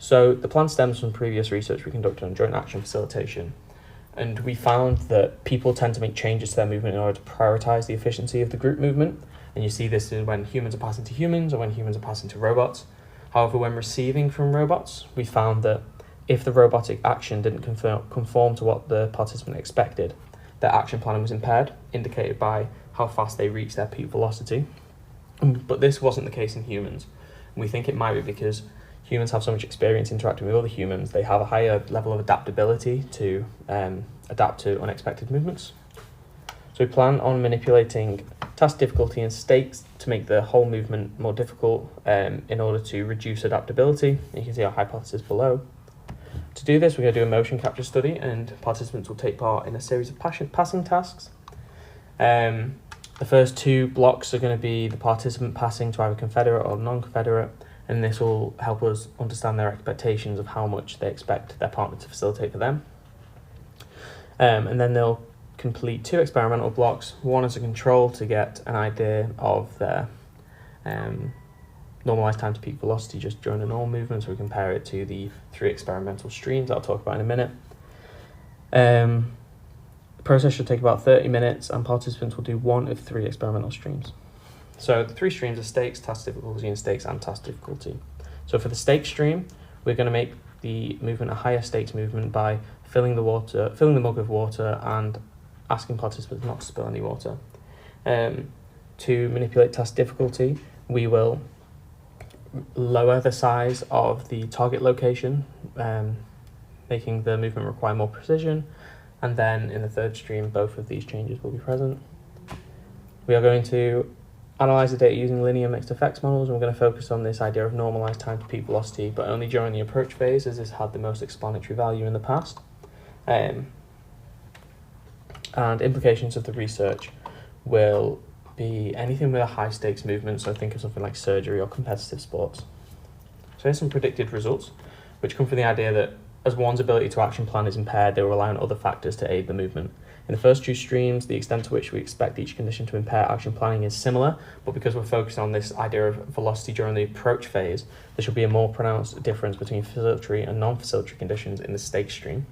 So the plan stems from previous research we conducted on joint action facilitation, and we found that people tend to make changes to their movement in order to prioritise the efficiency of the group movement, and you see this in when humans are passing to humans or when humans are passing to robots. However, when receiving from robots, we found that if the robotic action didn't conform to what the participant expected, their action planning was impaired, indicated by how fast they reached their peak velocity. But this wasn't the case in humans. We think it might be because humans have so much experience interacting with other humans, they have a higher level of adaptability to adapt to unexpected movements. So we plan on manipulating task difficulty and stakes to make the whole movement more difficult in order to reduce adaptability. You can see our hypothesis below. To do this, we're going to do a motion capture study, and participants will take part in a series of passing tasks. The first two blocks are going to be the participant passing to either Confederate or non-Confederate, and this will help us understand their expectations of how much they expect their partner to facilitate for them. And then they'll complete two experimental blocks, one as a control to get an idea of their normalized time to peak velocity just during a normal movement, so we compare it to the 3 experimental streams I'll talk about in a minute. The process should take about 30 minutes, and participants will do 1 of 3 experimental streams. So the 3 streams are stakes, task difficulty, and stakes and task difficulty. So for the stakes stream, we're going to make the movement a higher stakes movement by filling the mug with water and asking participants not to spill any water. To manipulate task difficulty, we will lower the size of the target location, making the movement require more precision, and then in the third stream, both of these changes will be present. We are going to analyse the data using linear mixed effects models, and we're going to focus on this idea of normalised time to peak velocity, but only during the approach phase, as this had the most explanatory value in the past. And implications of the research will be anything with a high stakes movement, so think of something like surgery or competitive sports. So here's some predicted results, which come from the idea that as one's ability to action plan is impaired, they will rely on other factors to aid the movement. In the first 2 streams, the extent to which we expect each condition to impair action planning is similar, but because we're focused on this idea of velocity during the approach phase, there should be a more pronounced difference between facilitatory and non-facilitatory conditions in the stakes stream,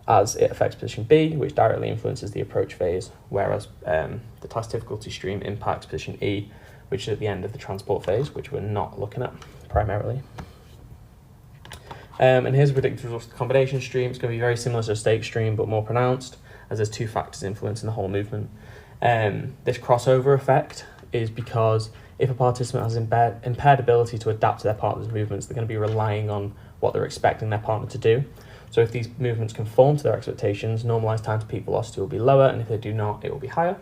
as it affects position B, which directly influences the approach phase, whereas the task difficulty stream impacts position E, which is at the end of the transport phase, which we're not looking at primarily. And here's the predicted results of the combination stream. It's going to be very similar to a stake stream, but more pronounced, as there's 2 factors influencing the whole movement. This crossover effect is because if a participant has impaired ability to adapt to their partner's movements, they're going to be relying on what they're expecting their partner to do. So if these movements conform to their expectations, normalized time to peak velocity will be lower, and if they do not, it will be higher.